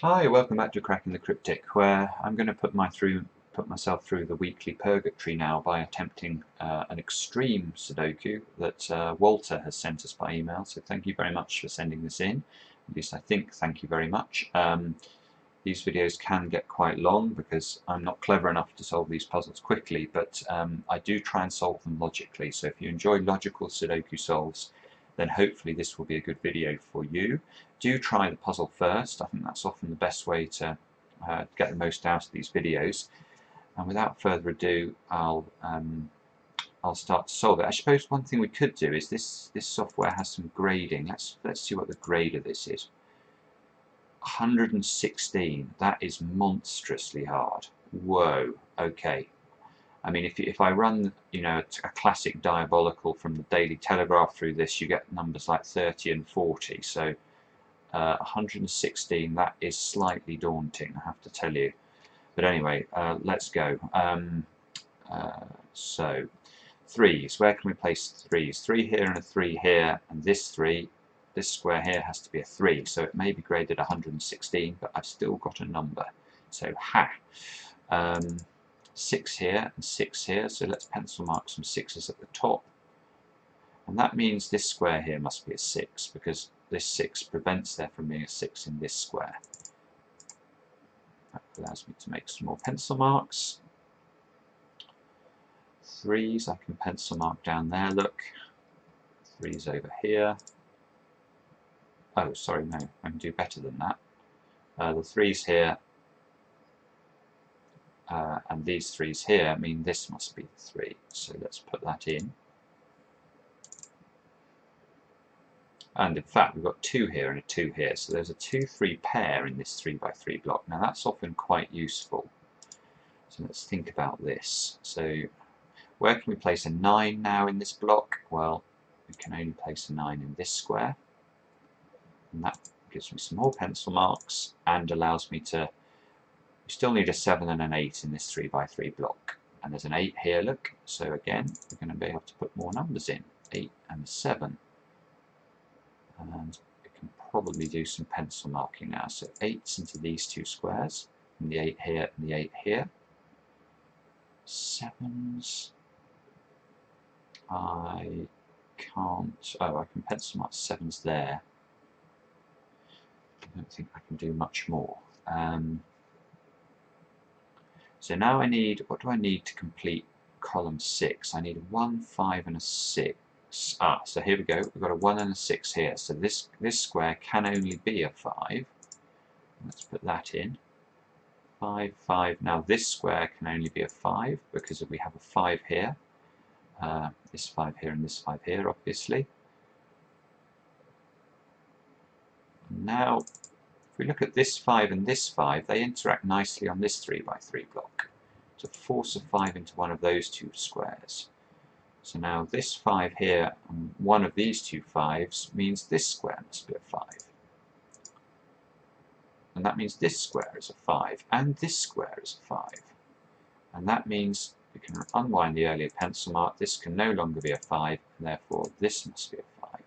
Hi, welcome back to Cracking the Cryptic, where I'm going to put myself through the weekly purgatory now by attempting an extreme Sudoku that Walter has sent us by email. So thank you very much for sending this in. At least I think thank you very much. These videos can get quite long because I'm not clever enough to solve these puzzles quickly, but I do try and solve them logically. So if you enjoy logical Sudoku solves, then hopefully this will be a good video for you. Do try the puzzle first. I think that's often the best way to get the most out of these videos. And without further ado, I'll start to solve it. I suppose one thing we could do is this software has some grading. Let's see what the grade of this is. 116. That is monstrously hard. Whoa. Okay. I mean, if I run, a classic diabolical from the Daily Telegraph through this, you get numbers like 30 and 40. So 116, that is slightly daunting, I have to tell you. But anyway, let's go. So, threes. Where can we place threes? 3 here and a 3 here, and this square here has to be a 3. So it may be graded 116, but I've still got a number. So, 6 here and 6 here, so let's pencil mark some 6s at the top. And that means this square here must be a 6, because this 6 prevents there from being a 6 in this square. That allows me to make some more pencil marks. 3s, I can pencil mark down there, look. 3s over here. Oh, sorry, no, I can do better than that. The 3s here, and these 3s here mean this must be the 3, so let's put that in. And in fact we've got 2 here and a 2 here, so there's a 2-3 pair in this 3x3 block. Now that's often quite useful, so let's think about this. So where can we place a 9 now in this block? Well, we can only place a 9 in this square, and that gives me some more pencil marks and allows me to. We still need a 7 and an 8 in this 3x3 block. And there's an 8 here, look. So again, we're going to be able to put more numbers in. 8 and 7. And we can probably do some pencil marking now. So 8s into these 2 squares. And the 8 here and the 8 here. 7s. I can't. Oh, I can pencil mark 7s there. I don't think I can do much more. So now I need, what do I need to complete column 6? I need a 1, 5 and a 6. So here we go, we've got a 1 and a 6 here. So this square can only be a 5. Let's put that in. 5, 5. Now this square can only be a 5 because we have a 5 here. This 5 here and this 5 here, obviously. Now, if we look at this 5 and this 5, they interact nicely on this 3x3 block to force a 5 into one of those 2 squares. So now this 5 here and one of these 2 5s means this square must be a 5. And that means this square is a 5 and this square is a 5. And that means we can unwind the earlier pencil mark. This can no longer be a 5, and therefore this must be a 5.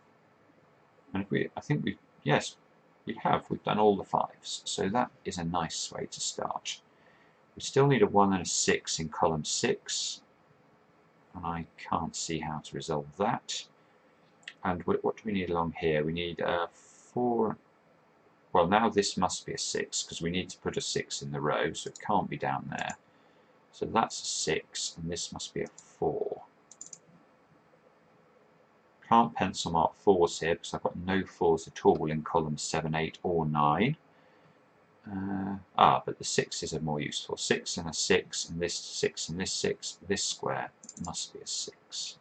And I think we've done all the 5s, so that is a nice way to start. We still need a 1 and a 6 in column 6, and I can't see how to resolve that. And what do we need along here? We need a 4, well now this must be a 6, because we need to put a 6 in the row, so it can't be down there. So that's a 6, and this must be a 4. Can't pencil mark 4s here because I've got no 4s at all in columns 7, 8 or 9. But the 6s are more useful. 6 and a 6 and this 6 and this 6. This square must be a 6.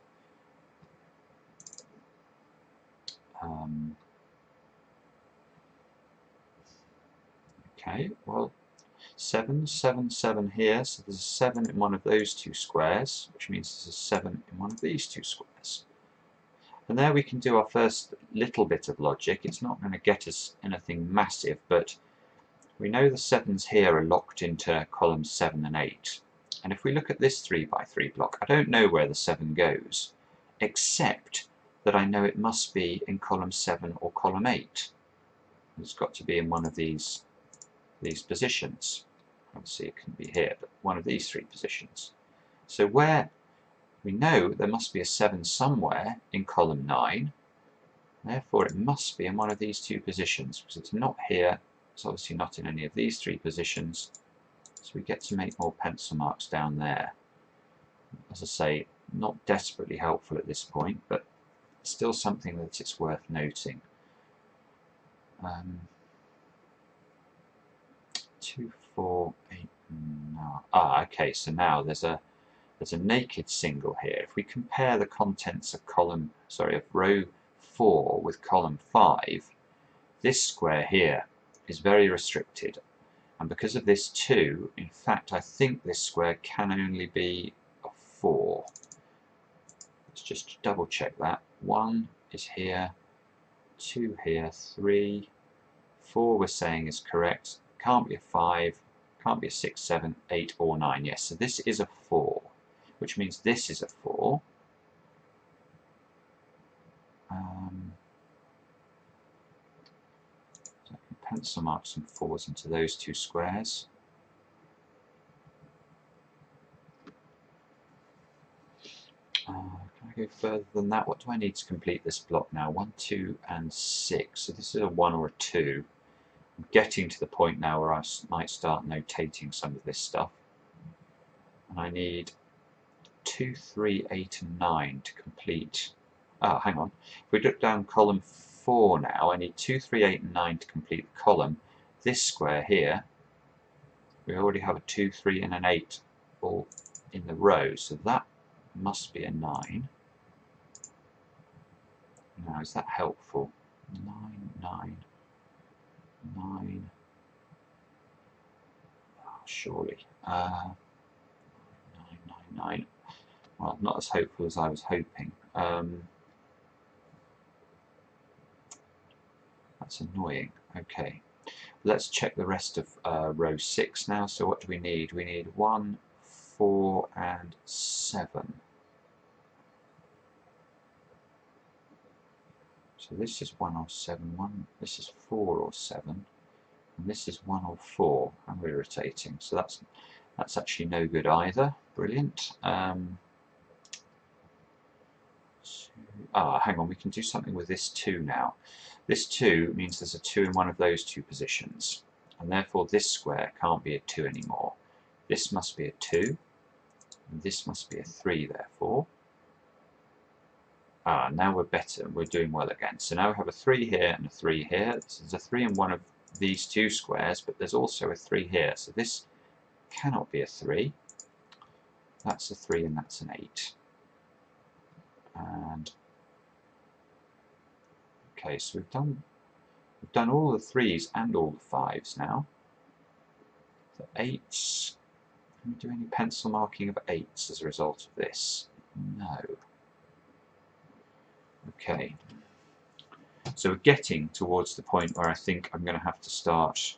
Okay, well 7, 7, 7 here, so there's a 7 in one of those 2 squares, which means there's a 7 in one of these 2 squares. And there we can do our first little bit of logic. It's not going to get us anything massive, but we know the 7s here are locked into columns 7 and 8. And if we look at this 3x3 block, I don't know where the 7 goes, except that I know it must be in column 7 or column 8. It's got to be in one of these these positions. Obviously it can be here, but one of these 3 positions. So where we know there must be a 7 somewhere in column 9, therefore it must be in one of these 2 positions, because it's not here, it's obviously not in any of these 3 positions, so we get to make more pencil marks down there. As I say, not desperately helpful at this point, but still something that it's worth noting. 2, 4, 8, 9. Okay, so now there's a naked single here. If we compare the contents of row 4 with column 5, this square here is very restricted, and because of this 2, in fact I think this square can only be a 4. Let's just double check that. 1 is here, 2 here, 3, 4 we're saying is correct, can't be a 5, can't be a 6, 7, 8 or 9. Yes, so this is a 4, which means this is a 4. So I can pencil mark some 4s into those 2 squares. Can I go further than that? What do I need to complete this block now? 1, 2 and 6. So this is a 1 or a 2. I'm getting to the point now where I might start notating some of this stuff. And I need 2, 3, 8 and 9 to complete. Hang on. If we look down column 4 now, I need 2, 3, 8 and 9 to complete the column. This square here, we already have a 2, 3 and an 8 all in the row, so that must be a 9. Now, is that helpful? 9, 9, 9. Oh, surely. 9, 9, 9. Well, not as hopeful as I was hoping. That's annoying. Okay. Let's check the rest of row 6 now. So what do we need? We need 1, 4 and 7. So this is 1 or 7, this is 4 or 7, and this is 1 or 4. I'm irritating. So that's actually no good either. Brilliant. Hang on, we can do something with this 2 now. This 2 means there's a 2 in one of those 2 positions, and therefore this square can't be a 2 anymore. This must be a 2, and this must be a 3 therefore. Now we're better, we're doing well again. So now we have a 3 here and a 3 here. This is a 3 in one of these 2 squares, but there's also a 3 here. So this cannot be a 3. That's a 3 and that's an 8. And okay, so we've done all the 3s and all the 5s now. The 8s, can we do any pencil marking of 8s as a result of this? No. Okay, so we're getting towards the point where I think I'm going to have to start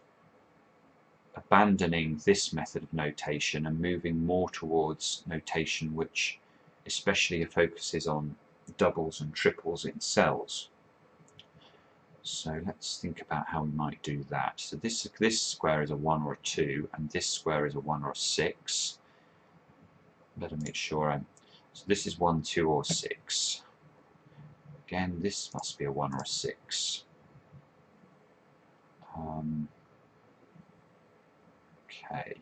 abandoning this method of notation and moving more towards notation which especially focuses on doubles and triples in cells. So let's think about how we might do that. So this square is a 1 or a 2, and this square is a 1 or a 6. Better make sure so this is 1, 2 or 6. Again, this must be a 1 or a 6. Okay.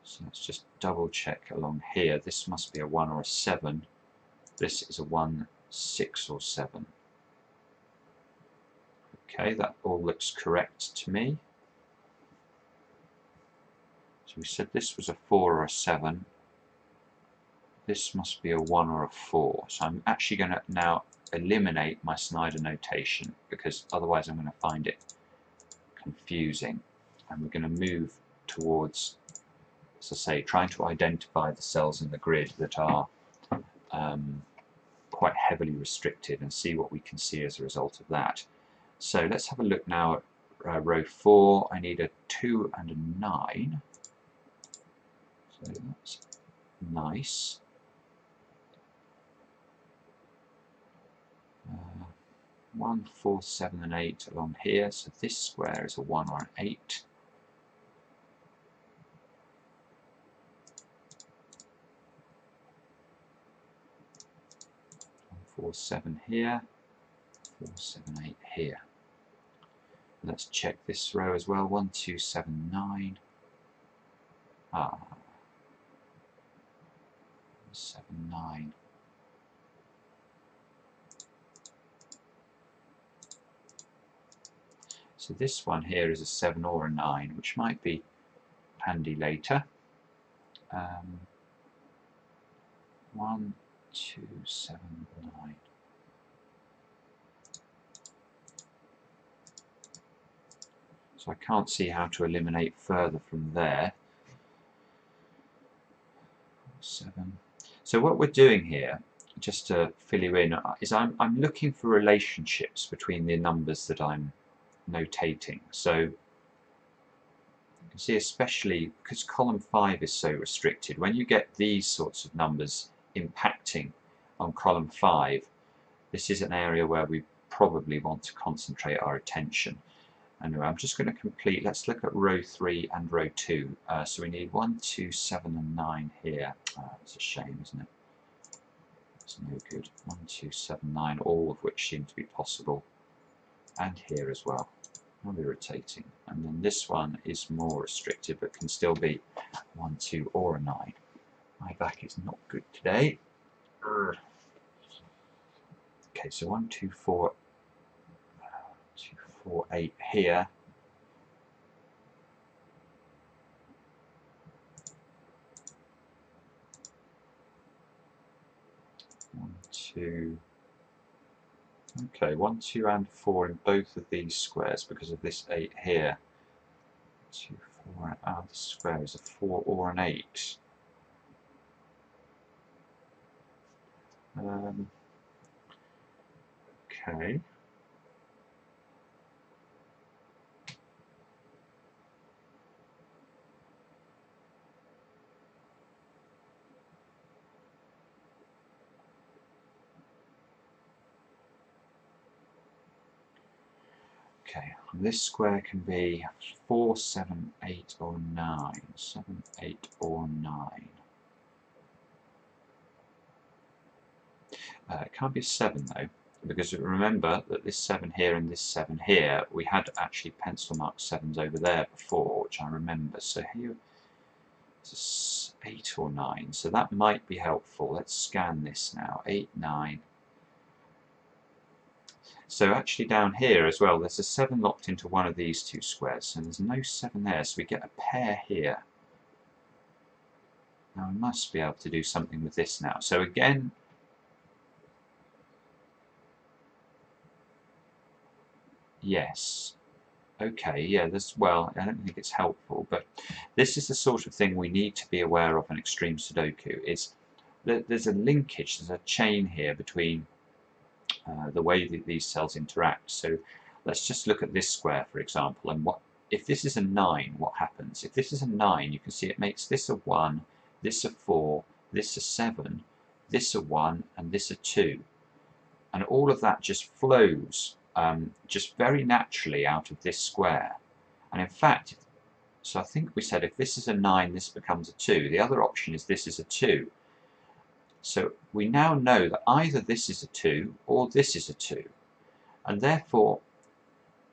So let's just double check along here. This must be a 1 or a 7. This is a 1, 6 or 7. Okay, that all looks correct to me. So we said this was a 4 or a 7. This must be a 1 or a 4. So I'm actually going to now eliminate my Snyder notation because otherwise I'm going to find it confusing. And we're going to move towards, as I say, trying to identify the cells in the grid that are quite heavily restricted and see what we can see as a result of that. So let's have a look now at row 4. I need a 2 and a 9. So that's nice. 1, 4, 7 and 8 along here, so this square is a 1 or an 8. 4, 7 here, 4, 7, 8 here. Let's check this row as well. 1, 2, 7, 9. 7, 9. So this one here is a 7 or a 9, which might be handy later. 1, 2, 7, 9. So I can't see how to eliminate further from there. 7. So what we're doing here, just to fill you in, is I'm looking for relationships between the numbers that I'm notating. So you can see, especially because column 5 is so restricted, when you get these sorts of numbers impacting on column 5, this is an area where we probably want to concentrate our attention. Anyway, I'm just going to complete, let's look at row 3 and row 2. So we need 1, 2, 7 and 9 here. It's a shame, isn't it? It's no good. 1, 2, 7, 9, all of which seem to be possible. And here as well. How irritating. And then this one is more restricted, but can still be 1, 2 or a 9. My back is not good today. Okay, so 1, 2, 4, 2, 4, 8 here. 1, 2. Okay, 1, 2 and 4 in both of these squares because of this 8 here. 2, 4, this square is a 4 or an 8. Okay. Okay, this square can be 4, 7, 8 or 9. 7, 8 or 9. It can't be 7 though, because remember that this 7 here and this 7 here, we had actually pencil marked 7s over there before, which I remember. So here it's 8 or 9, so that might be helpful. Let's scan this now. 8, 9. So actually down here as well, there's a 7 locked into one of these two squares, and there's no 7 there, so we get a pair here. Now I must be able to do something with this now. So again, yes. Okay, yeah, well, I don't think it's helpful, but this is the sort of thing we need to be aware of in extreme Sudoku, is that there's a linkage, there's a chain here between the way that these cells interact. So let's just look at this square, for example, and what if this is a 9, what happens? If this is a 9, you can see it makes this a 1, this a 4, this a 7, this a 1, and this a 2. And all of that just flows just very naturally out of this square. And in fact, so I think we said if this is a 9, this becomes a 2. The other option is this is a 2. So we now know that either this is a 2 or this is a 2. And therefore,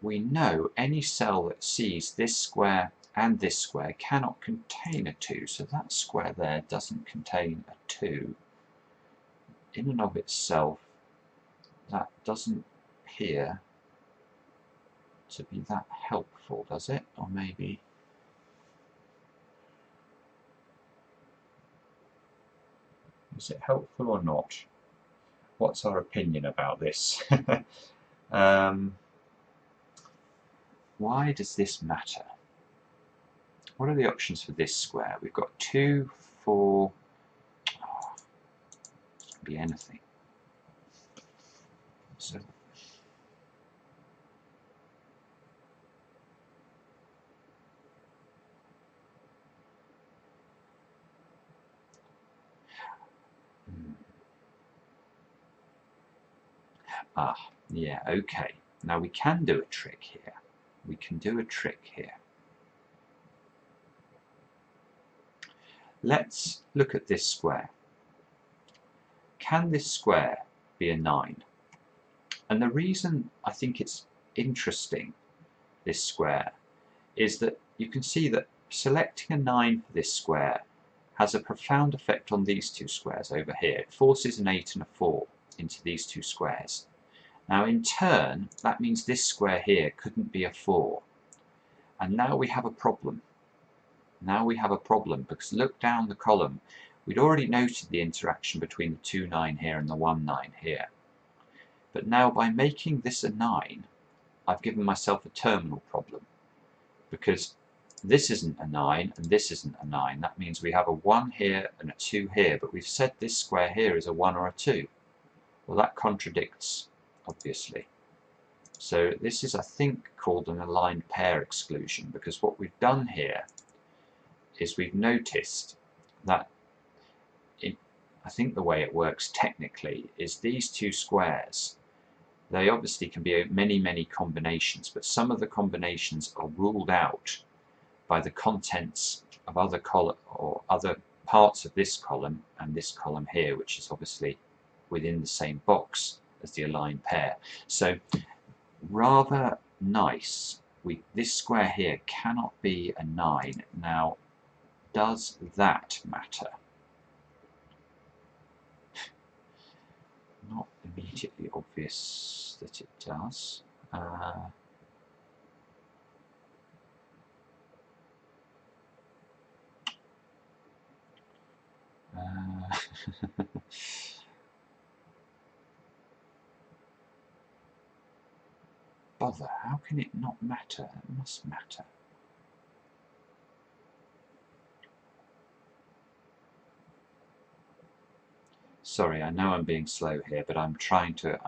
we know any cell that sees this square and this square cannot contain a 2. So that square there doesn't contain a 2. In and of itself, that doesn't appear to be that helpful, does it? Or maybe... is it helpful or not? What's our opinion about this? Why does this matter? What are the options for this square? We've got 2, 4... oh, it could be anything. So Yeah, okay. Now we can do a trick here. We can do a trick here. Let's look at this square. Can this square be a 9? And the reason I think it's interesting, this square, is that you can see that selecting a 9 for this square has a profound effect on these two squares over here. It forces an 8 and a 4 into these two squares. Now in turn, that means this square here couldn't be a 4. And now we have a problem. Now we have a problem, because look down the column. We'd already noted the interaction between the 2 9 here and the 1 9 here. But now by making this a 9, I've given myself a terminal problem, because this isn't a 9 and this isn't a 9. That means we have a 1 here and a 2 here, but we've said this square here is a 1 or a 2. Well, that contradicts, obviously. So this is, I think, called an aligned pair exclusion, because what we've done here is we've noticed that I think the way it works technically is these two squares, they obviously can be many combinations, but some of the combinations are ruled out by the contents of other column or other parts of this column and this column here, which is obviously within the same box as the aligned pair. So rather nice. This square here cannot be a 9. Now, does that matter? Not immediately obvious that it does. Bother, how can it not matter? It must matter. Sorry, I know I'm being slow here, but I'm trying to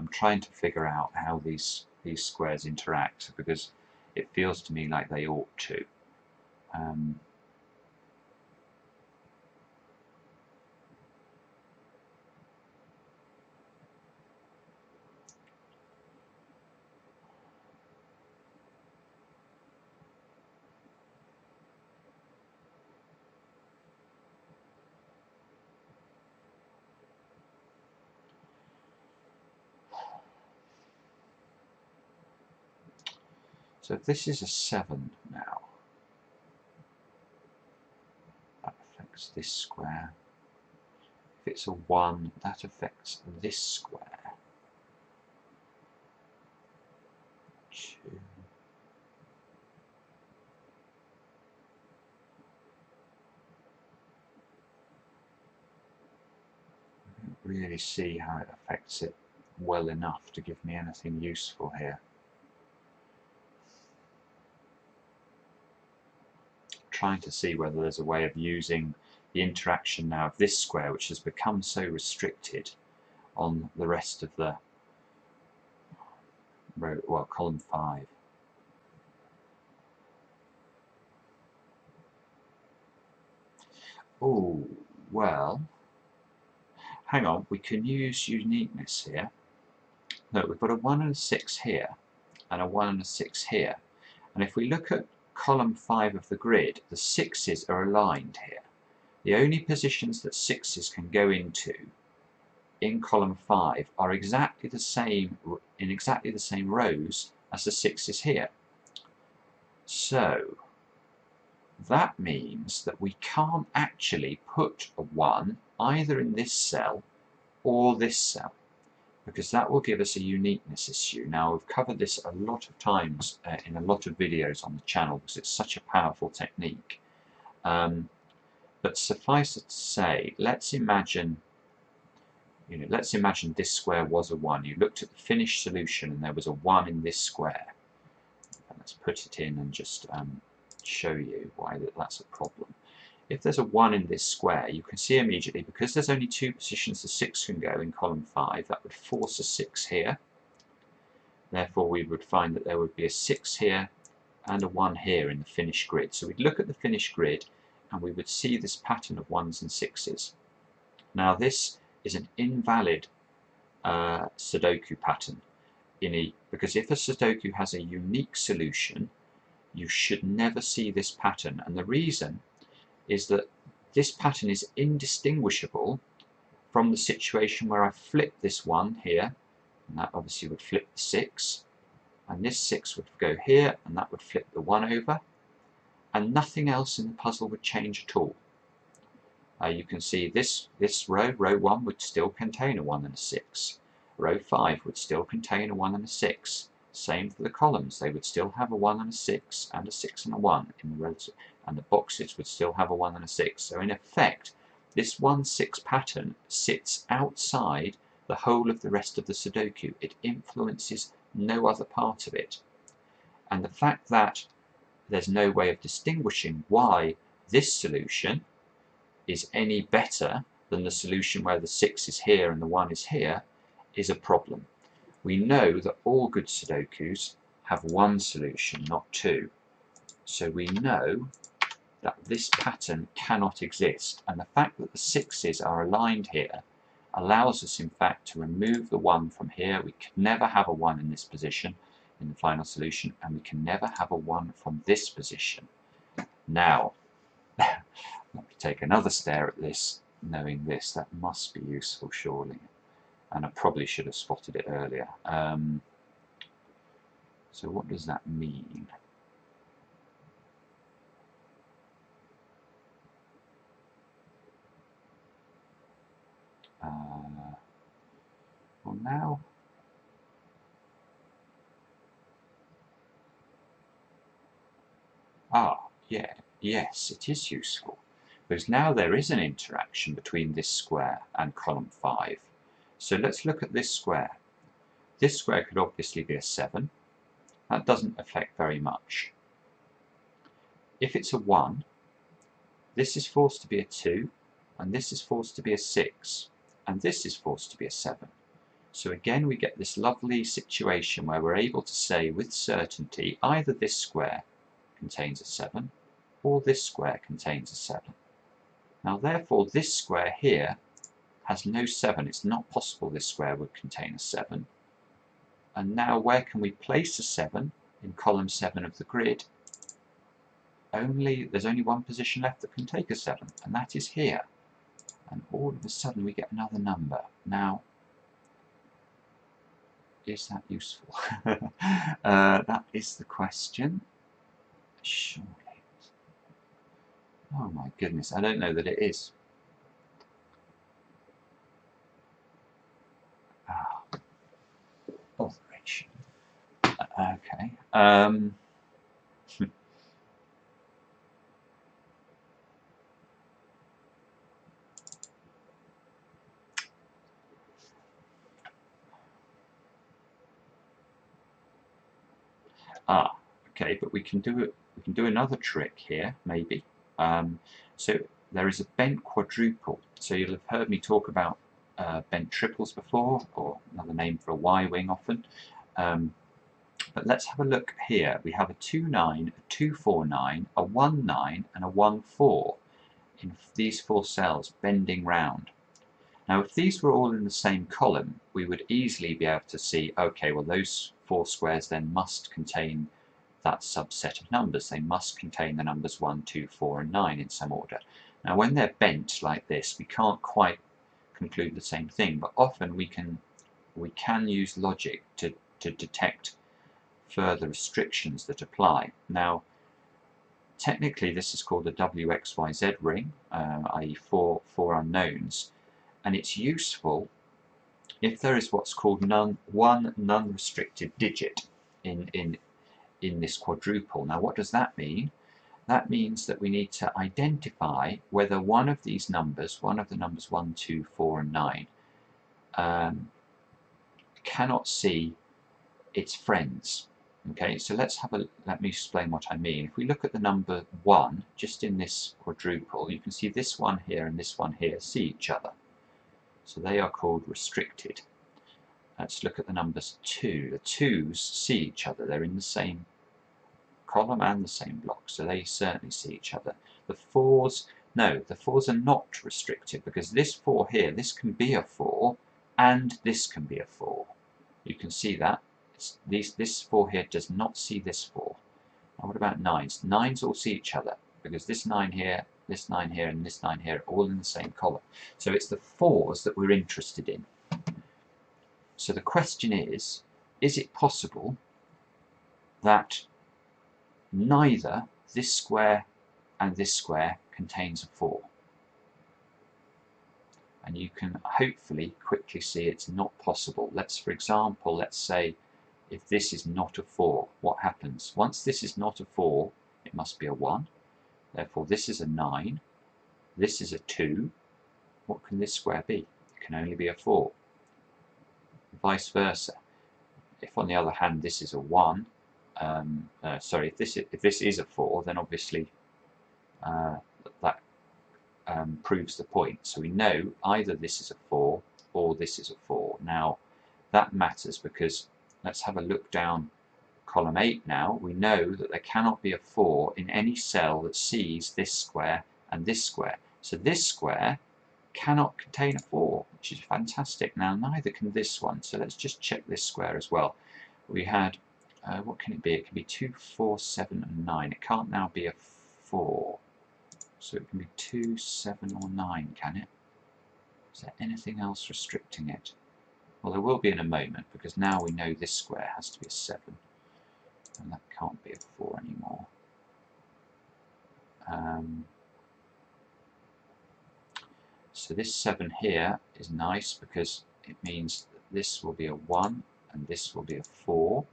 figure out how these squares interact, because it feels to me like they ought to. So if this is a 7 now, that affects this square. If it's a 1, that affects this square. 2. I don't really see how it affects it well enough to give me anything useful here. Trying to see whether there's a way of using the interaction now of this square, which has become so restricted, on the rest of the row, well, column 5. Oh, well, hang on, we can use uniqueness here. Look, we've got a 1 and a 6 here, and a 1 and a 6 here. And if we look at column 5 of the grid, the 6's are aligned here. The only positions that 6's can go into in column 5 are exactly the same, in exactly the same rows as the 6's here. So that means that we can't actually put a 1 either in this cell or this cell, because that will give us a uniqueness issue. Now, we've covered this a lot of times in a lot of videos on the channel, because it's such a powerful technique. But suffice it to say, let's imagine this square was a 1. You looked at the finished solution and there was a 1 in this square. And let's put it in and just show you why that's a problem. If there's a 1 in this square, you can see immediately, because there's only 2 positions the 6 can go in column 5, that would force a 6 here. Therefore, we would find that there would be a 6 here and a 1 here in the finished grid. So we'd look at the finished grid and we would see this pattern of 1's and 6's. Now, this is an invalid Sudoku pattern. because if a Sudoku has a unique solution, you should never see this pattern. And the reason is that this pattern is indistinguishable from the situation where I flip this 1 here, and that obviously would flip the 6, and this 6 would go here, and that would flip the 1 over, and nothing else in the puzzle would change at all. You can see this row 1, would still contain a 1 and a 6. Row 5 would still contain a 1 and a 6. Same for the columns, they would still have a 1 and a 6, and a 6 and a 1 in the rows, and the boxes would still have a 1 and a 6. So in effect, this 1-6 pattern sits outside the whole of the rest of the Sudoku. It influences no other part of it. And the fact that there's no way of distinguishing why this solution is any better than the solution where the 6 is here and the 1 is here is a problem. We know that all good Sudokus have one solution, not two. So we know that this pattern cannot exist, and the fact that the 6's are aligned here allows us in fact to remove the 1 from here. We can never have a 1 in this position in the final solution, and we can never have a 1 from this position. Now, let me take another stare at this, knowing this. That must be useful, surely. And I probably should have spotted it earlier. So what does that mean? Well, now yeah, yes, it is useful, because now there is an interaction between this square and column 5. So let's look at this square. This square could obviously be a 7. That doesn't affect very much. If it's a 1, this is forced to be a 2, and this is forced to be a 6, and this is forced to be a 7. So again we get this lovely situation where we're able to say with certainty either this square contains a 7 or this square contains a 7. Now therefore this square here has no 7. It's not possible this square would contain a 7. And now where can we place a 7 in column 7 of the grid? There's only one position left that can take a 7, and that is here. And all of a sudden we get another number. Now, is that useful? That is the question. Surely. Oh my goodness, I don't know that it is. Botheration. Okay. Okay, but we can do another trick here, maybe. So there is a bent quadruple. So you'll have heard me talk about bent triples before, or another name for a Y-wing often. But let's have a look here. We have a 2-9, a 2-4-9, a 1-9, and a 1-4 in these 4 cells bending round. Now if these were all in the same column, we would easily be able to see, okay, well those 4 squares then must contain that subset of numbers. They must contain the numbers 1, 2, 4 and 9 in some order. Now when they're bent like this, we can't quite conclude the same thing, but often we can use logic to detect further restrictions that apply. Now technically this is called a WXYZ ring, i.e. four unknowns, and it's useful if there is what's called one non-restricted digit in this quadruple. Now what does that mean? That means that we need to identify whether one of these numbers, one of the numbers 1, 2, 4 and 9, cannot see its friends. Okay, so let me explain what I mean. If we look at the number 1 just in this quadruple, you can see this one here and this one here see each other. So they are called restricted. Let's look at the numbers 2. The 2's see each other. They're in the same column and the same block, so they certainly see each other. The 4's, no, the 4's are not restricted, because this 4 here, this can be a 4 and this can be a 4. You can see that this 4 here does not see this 4. Now what about 9s? 9s all see each other, because this 9 here, this 9 here, and this 9 here are all in the same column. So it's the 4s that we're interested in. So the question is it possible that neither this square and this square contains a 4? And you can hopefully quickly see it's not possible. For example, let's say if this is not a 4, what happens? Once this is not a 4, it must be a 1. Therefore, this is a 9. This is a 2. What can this square be? It can only be a 4. Vice versa. If, on the other hand, this is a 1, if this is a 4, then obviously that proves the point. So we know either this is a 4 or this is a 4. Now, that matters because let's have a look down column 8 now. We know that there cannot be a 4 in any cell that sees this square and this square. So this square cannot contain a 4, which is fantastic. Now, neither can this one. So let's just check this square as well. We had, what can it be? It can be 2, 4, 7, and 9. It can't now be a 4. So it can be 2, 7, or 9, can it? Is there anything else restricting it? Well, there will be in a moment, because now we know this square has to be a 7. And that can't be a 4 anymore. So this 7 here is nice, because it means that this will be a 1, and this will be a 4.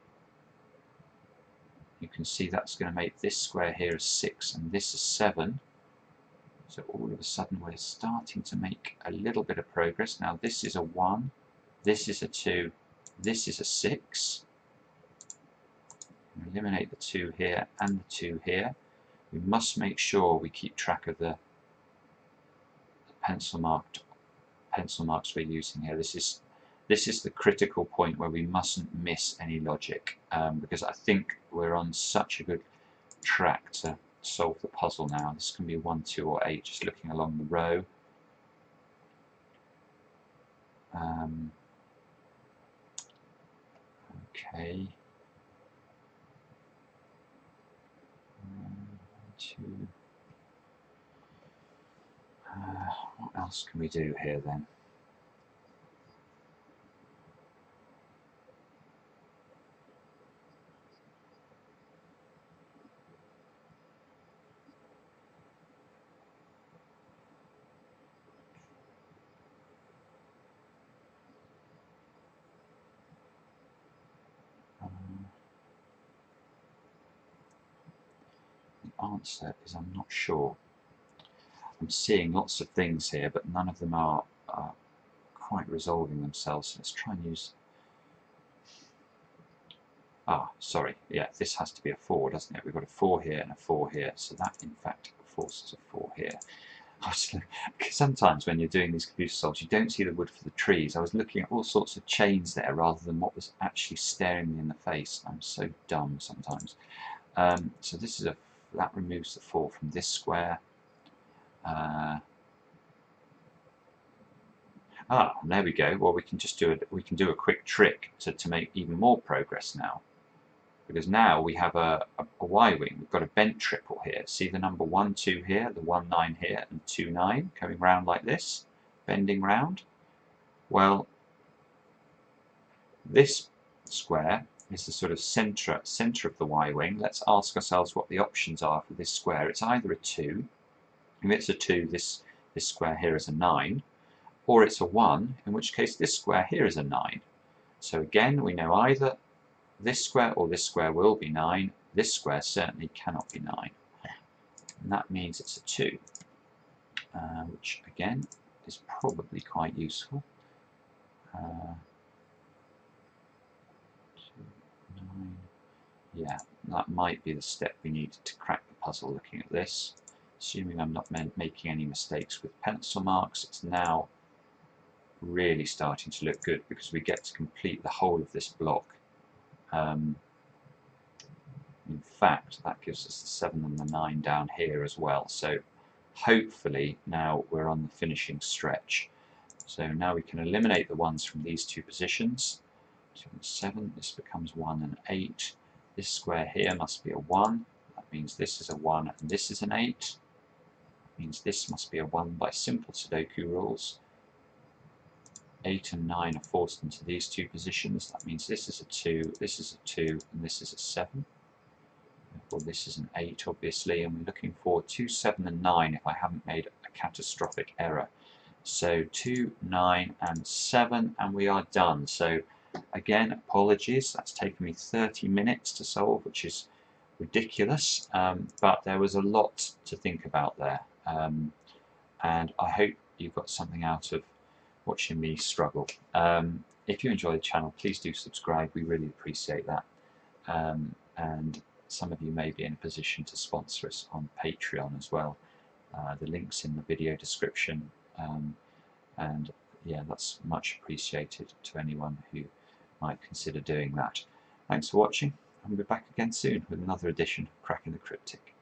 You can see that's going to make this square here a 6, and this a 7. So all of a sudden we're starting to make a little bit of progress. Now this is a 1, this is a 2, this is a 6. Eliminate the 2 here and the 2 here. We must make sure we keep track of the pencil marks we're using here. This is the critical point where we mustn't miss any logic, because I think we're on such a good track to solve the puzzle now. This can be 1, 2, or 8, just looking along the row. Okay. 1, 2. What else can we do here then? The answer is I'm not sure. I'm seeing lots of things here, but none of them are quite resolving themselves. So let's try and use... sorry, yeah, this has to be a 4, doesn't it? We've got a 4 here and a 4 here, so that in fact forces a 4 here. Sometimes when you're doing these computer solves, you don't see the wood for the trees. I was looking at all sorts of chains there rather than what was actually staring me in the face. I'm so dumb sometimes. So this is that removes the 4 from this square. And there we go. Well, we can just do a quick trick to make even more progress now, because now we have a Y-wing. We've got a bent triple here. See the number 1, 2 here, the 1, 9 here, and 2, 9 coming round like this, bending round. Well, this square is the sort of centre of the Y-wing. Let's ask ourselves what the options are for this square. It's either a 2. If it's a 2, this square here is a 9. Or it's a 1, in which case this square here is a 9. So again, we know either this square or this square will be 9. This square certainly cannot be 9. And that means it's a 2, which again is probably quite useful. 2, 9. Yeah, that might be the step we need to crack the puzzle looking at this. Assuming I'm not making any mistakes with pencil marks, it's now really starting to look good, because we get to complete the whole of this block. In fact, that gives us the 7 and the 9 down here as well. So hopefully now we're on the finishing stretch. So now we can eliminate the ones from these two positions. 2 and 7, this becomes 1 and 8. This square here must be a 1. That means this is a 1 and this is an 8. That means this must be a 1 by simple Sudoku rules. 8 and 9 are forced into these two positions. That means this is a 2, this is a 2, and this is a 7. Therefore this is an 8, obviously, and we're looking for 2, 7 and 9 if I haven't made a catastrophic error. So 2, 9 and 7, and we are done. So again, apologies, that's taken me 30 minutes to solve, which is ridiculous, but there was a lot to think about there, and I hope you got something out of watching me struggle. If you enjoy the channel, please do subscribe, we really appreciate that, and some of you may be in a position to sponsor us on Patreon as well. The link's in the video description, and yeah, that's much appreciated to anyone who might consider doing that. Thanks for watching, and we'll be back again soon with another edition of Cracking the Cryptic.